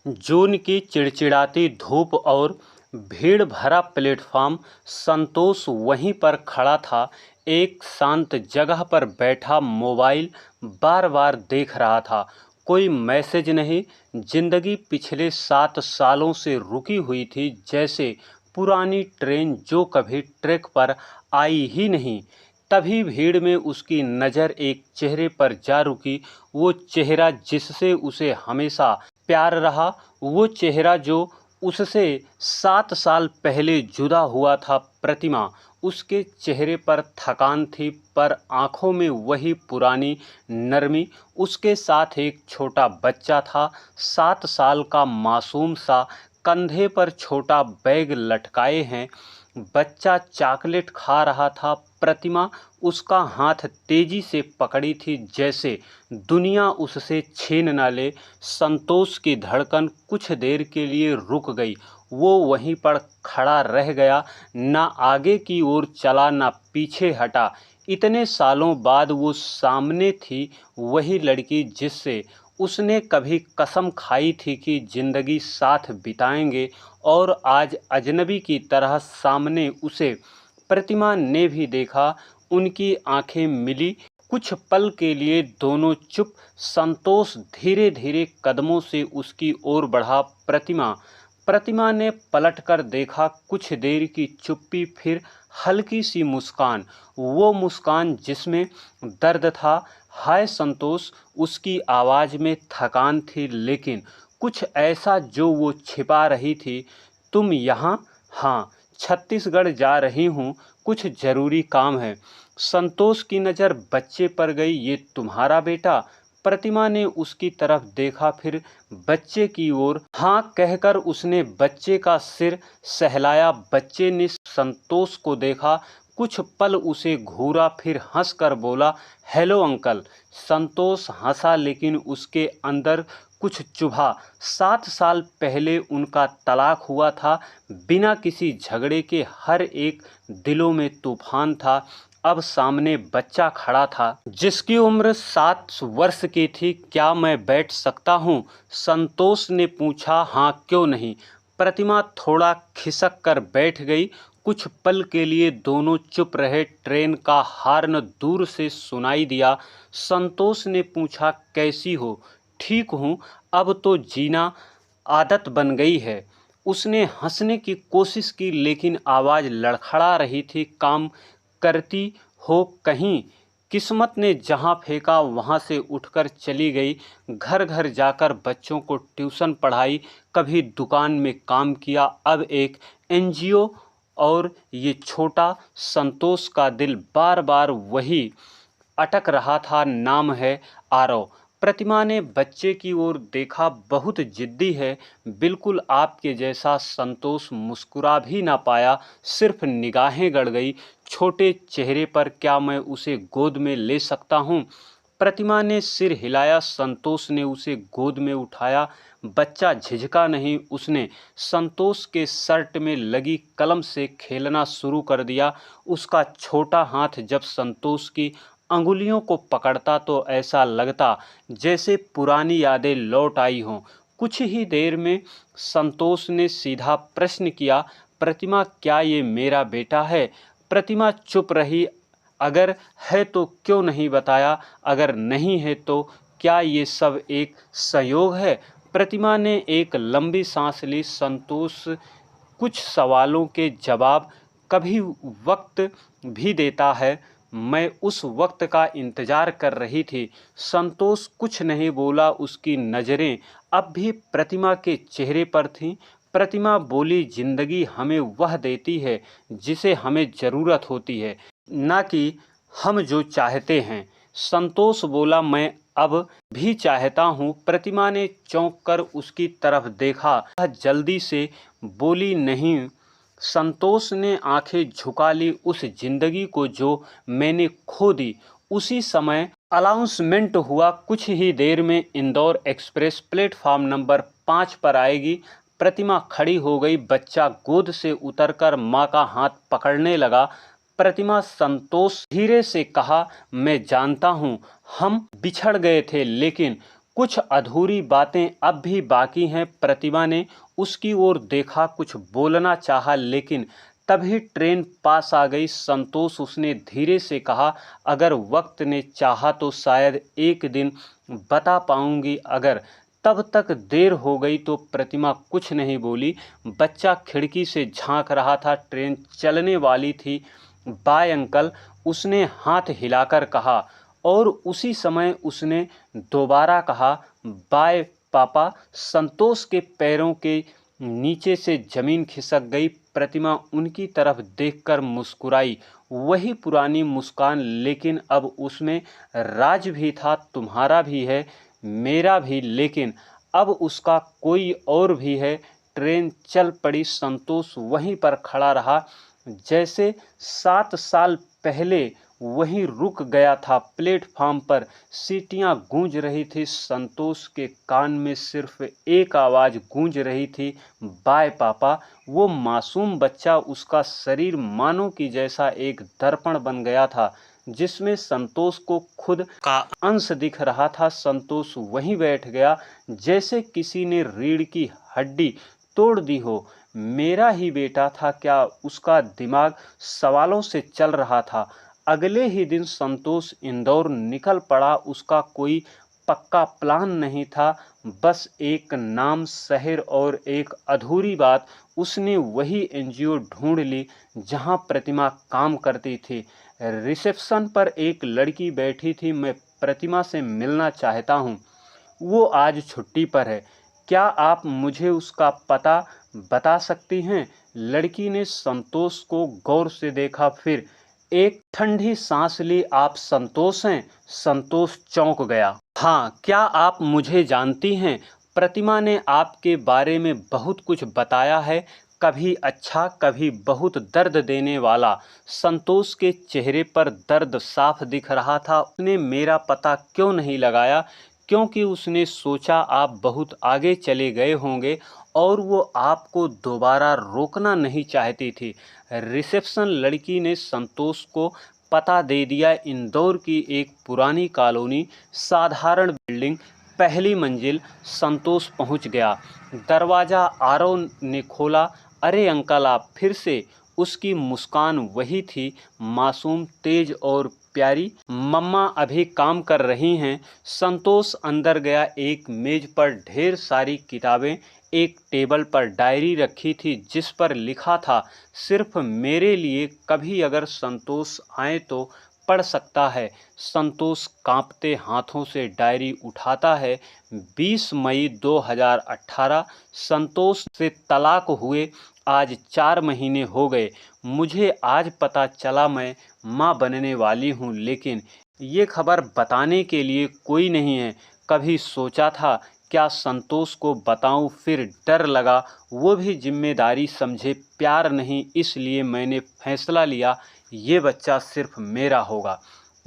जून की चिड़चिड़ाती धूप और भीड़ भरा प्लेटफॉर्म। संतोष वहीं पर खड़ा था, एक शांत जगह पर बैठा, मोबाइल बार बार देख रहा था। कोई मैसेज नहीं। जिंदगी पिछले 7 सालों से रुकी हुई थी, जैसे पुरानी ट्रेन जो कभी ट्रैक पर आई ही नहीं। तभी भीड़ में उसकी नज़र एक चेहरे पर जा रुकी, वो चेहरा जिससे उसे हमेशा प्यार रहा, वो चेहरा जो उससे 7 साल पहले जुदा हुआ था। प्रतिमा। उसके चेहरे पर थकान थी, पर आंखों में वही पुरानी नरमी। उसके साथ एक छोटा बच्चा था, 7 साल का मासूम सा, कंधे पर छोटा बैग लटकाए हैं। बच्चा चॉकलेट खा रहा था। प्रतिमा उसका हाथ तेजी से पकड़ी थी, जैसे दुनिया उससे छीन न ले। संतोष की धड़कन कुछ देर के लिए रुक गई। वो वहीं पर खड़ा रह गया, ना आगे की ओर चला, ना पीछे हटा। इतने सालों बाद वो सामने थी, वही लड़की जिससे उसने कभी कसम खाई थी कि जिंदगी साथ बिताएंगे, और आज अजनबी की तरह सामने उसे प्रतिमा ने भी देखा। उनकी आंखें मिली। कुछ पल के लिए दोनों चुप। संतोष धीरे धीरे कदमों से उसकी ओर बढ़ा। प्रतिमा। प्रतिमा ने पलटकर देखा। कुछ देर की चुप्पी, फिर हल्की सी मुस्कान, वो मुस्कान जिसमें दर्द था। हाय संतोष। उसकी आवाज़ में थकान थी, लेकिन कुछ ऐसा जो वो छिपा रही थी। तुम यहाँ? हाँ, छत्तीसगढ़ जा रही हूँ, कुछ ज़रूरी काम है। संतोष की नज़र बच्चे पर गई। ये तुम्हारा बेटा? प्रतिमा ने उसकी तरफ देखा, फिर बच्चे की ओर। हाँ कहकर उसने बच्चे का सिर सहलाया। बच्चे ने संतोष को देखा, कुछ पल उसे घूरा, फिर हंसकर बोला, हेलो अंकल। संतोष हंसा, लेकिन उसके अंदर कुछ चुभा। 7 साल पहले उनका तलाक हुआ था, बिना किसी झगड़े के। हर एक दिलों में तूफान था। अब सामने बच्चा खड़ा था, जिसकी उम्र 7 वर्ष की थी। क्या मैं बैठ सकता हूँ? संतोष ने पूछा। हाँ, क्यों नहीं। प्रतिमा थोड़ा खिसक कर बैठ गई। कुछ पल के लिए दोनों चुप रहे। ट्रेन का हॉर्न दूर से सुनाई दिया। संतोष ने पूछा, कैसी हो? ठीक हूँ, अब तो जीना आदत बन गई है। उसने हंसने की कोशिश की, लेकिन आवाज़ लड़खड़ा रही थी। काम करती हो कहीं? किस्मत ने जहाँ फेंका वहाँ से उठकर चली गई। घर घर जाकर बच्चों को ट्यूशन पढ़ाई, कभी दुकान में काम किया, अब एक एनजीओ। और ये छोटा संतोष का दिल बार बार वही अटक रहा था। नाम है आरव। प्रतिमा ने बच्चे की ओर देखा। बहुत जिद्दी है, बिल्कुल आपके जैसा। संतोष मुस्कुरा भी ना पाया, सिर्फ निगाहें गड़ गई छोटे चेहरे पर। क्या मैं उसे गोद में ले सकता हूँ? प्रतिमा ने सिर हिलाया। संतोष ने उसे गोद में उठाया। बच्चा झिझका नहीं। उसने संतोष के शर्ट में लगी कलम से खेलना शुरू कर दिया। उसका छोटा हाथ जब संतोष की अंगुलियों को पकड़ता तो ऐसा लगता जैसे पुरानी यादें लौट आई हों। कुछ ही देर में संतोष ने सीधा प्रश्न किया, प्रतिमा, क्या ये मेरा बेटा है? प्रतिमा चुप रही। अगर है तो क्यों नहीं बताया? अगर नहीं है तो क्या ये सब एक संयोग है? प्रतिमा ने एक लंबी सांस ली। संतोष कुछ सवालों के जवाब कभी वक्त भी देता है। मैं उस वक्त का इंतजार कर रही थी। संतोष कुछ नहीं बोला। उसकी नज़रें अब भी प्रतिमा के चेहरे पर थीं। प्रतिमा बोली, जिंदगी हमें वह देती है जिसे हमें ज़रूरत होती है, ना कि हम जो चाहते हैं। संतोष बोला, मैं अब भी चाहता हूँ। प्रतिमा ने चौंक कर उसकी तरफ देखा। वह जल्दी से बोली, नहीं। संतोष ने आंखें झुका ली। उस जिंदगी को जो मैंने खो दी। उसी समय अनाउंसमेंट हुआ, कुछ ही देर में इंदौर एक्सप्रेस प्लेटफॉर्म नंबर 5 पर आएगी। प्रतिमा खड़ी हो गई। बच्चा गोद से उतरकर माँ का हाथ पकड़ने लगा। प्रतिमा, संतोष धीरे से कहा, मैं जानता हूँ हम बिछड़ गए थे, लेकिन कुछ अधूरी बातें अब भी बाकी हैं। प्रतिमा ने उसकी ओर देखा, कुछ बोलना चाहा, लेकिन तभी ट्रेन पास आ गई। संतोष, उसने धीरे से कहा, अगर वक्त ने चाहा तो शायद एक दिन बता पाऊंगी, अगर तब तक देर हो गई तो। प्रतिमा कुछ नहीं बोली। बच्चा खिड़की से झांक रहा था। ट्रेन चलने वाली थी। बाय अंकल, उसने हाथ हिलाकर कहा, और उसी समय उसने दोबारा कहा, बाय पापा। संतोष के पैरों के नीचे से जमीन खिसक गई। प्रतिमा उनकी तरफ देखकर मुस्कुराई, वही पुरानी मुस्कान, लेकिन अब उसमें राज भी था। तुम्हारा भी है, मेरा भी, लेकिन अब उसका कोई और भी है। ट्रेन चल पड़ी। संतोष वहीं पर खड़ा रहा, जैसे 7 साल पहले वहीं रुक गया था। प्लेटफार्म पर सीटियां गूंज रही थी। संतोष के कान में सिर्फ एक आवाज़ गूंज रही थी, बाय पापा। वो मासूम बच्चा, उसका शरीर मानो कि जैसा एक दर्पण बन गया था, जिसमें संतोष को खुद का अंश दिख रहा था। संतोष वहीं बैठ गया, जैसे किसी ने रीढ़ की हड्डी तोड़ दी हो। मेरा ही बेटा था क्या? उसका दिमाग सवालों से चल रहा था। अगले ही दिन संतोष इंदौर निकल पड़ा। उसका कोई पक्का प्लान नहीं था, बस एक नाम, शहर और एक अधूरी बात। उसने वही एनजीओ ढूंढ ली जहां प्रतिमा काम करती थी। रिसेप्शन पर एक लड़की बैठी थी। मैं प्रतिमा से मिलना चाहता हूं, वो आज छुट्टी पर है। क्या आप मुझे उसका पता बता सकती हैं? लड़की ने संतोष को गौर से देखा, फिर एक ठंडी सांस ली। आप संतोष हैं? संतोष चौंक गया। हाँ, क्या आप मुझे जानती हैं? प्रतिमा ने आपके बारे में बहुत कुछ बताया है, कभी अच्छा, कभी बहुत दर्द देने वाला। संतोष के चेहरे पर दर्द साफ दिख रहा था। उसने मेरा पता क्यों नहीं लगाया? क्योंकि उसने सोचा आप बहुत आगे चले गए होंगे और वो आपको दोबारा रोकना नहीं चाहती थी। रिसेप्शन लड़की ने संतोष को पता दे दिया। इंदौर की एक पुरानी कॉलोनी, साधारण बिल्डिंग, पहली मंजिल। संतोष पहुंच गया। दरवाज़ा आरव ने खोला। अरे अंकल, आप फिर से? उसकी मुस्कान वही थी, मासूम, तेज और प्यारी। मम्मा अभी काम कर रही हैं। संतोष अंदर गया। एक मेज पर ढेर सारी किताबें, एक टेबल पर डायरी रखी थी जिस पर लिखा था, सिर्फ मेरे लिए। कभी अगर संतोष आए तो पढ़ सकता है। संतोष कांपते हाथों से डायरी उठाता है। 20 मई 2018। संतोष से तलाक हुए आज 4 महीने हो गए। मुझे आज पता चला मैं माँ बनने वाली हूँ, लेकिन ये खबर बताने के लिए कोई नहीं है। कभी सोचा था क्या संतोष को बताऊं, फिर डर लगा, वो भी जिम्मेदारी समझे, प्यार नहीं। इसलिए मैंने फैसला लिया, ये बच्चा सिर्फ मेरा होगा।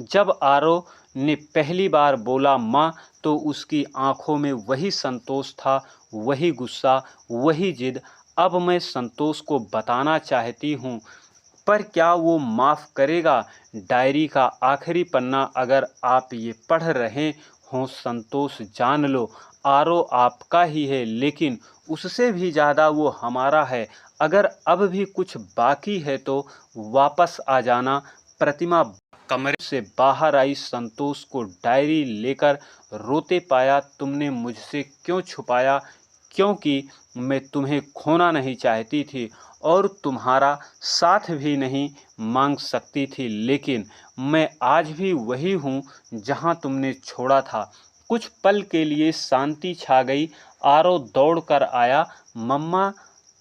जब आरव ने पहली बार बोला माँ, तो उसकी आंखों में वही संतोष था, वही गुस्सा, वही जिद। अब मैं संतोष को बताना चाहती हूँ, पर क्या वो माफ़ करेगा? डायरी का आखिरी पन्ना, अगर आप ये पढ़ रहे हों संतोष, जान लो, आरव आपका ही है, लेकिन उससे भी ज़्यादा वो हमारा है। अगर अब भी कुछ बाकी है तो वापस आ जाना। प्रतिमा कमरे से बाहर आई। संतोष को डायरी लेकर रोते पाया। तुमने मुझसे क्यों छुपाया? क्योंकि मैं तुम्हें खोना नहीं चाहती थी और तुम्हारा साथ भी नहीं मांग सकती थी, लेकिन मैं आज भी वही हूँ जहाँ तुमने छोड़ा था। कुछ पल के लिए शांति छा गई। आरव दौड़ कर आया। मम्मा,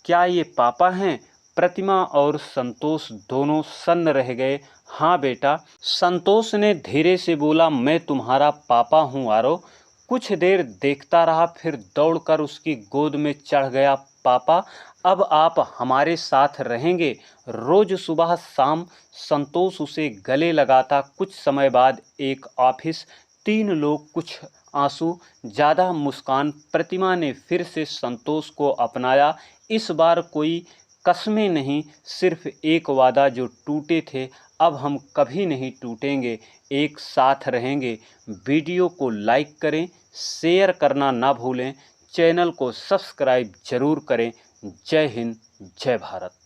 क्या ये पापा हैं? प्रतिमा और संतोष दोनों सन्न रह गए। हाँ बेटा, संतोष ने धीरे से बोला, मैं तुम्हारा पापा हूँ आरव। कुछ देर देखता रहा, फिर दौड़कर उसकी गोद में चढ़ गया। पापा, अब आप हमारे साथ रहेंगे। रोज सुबह शाम संतोष उसे गले लगाता। कुछ समय बाद एक ऑफिस, 3 लोग, कुछ आंसू, ज़्यादा मुस्कान। प्रतिमा ने फिर से संतोष को अपनाया। इस बार कोई कस्में नहीं, सिर्फ एक वादा जो टूटे थे अब हम कभी नहीं टूटेंगे, एक साथ रहेंगे। वीडियो को लाइक करें, शेयर करना ना भूलें, चैनल को सब्सक्राइब जरूर करें। जय हिंद, जय भारत।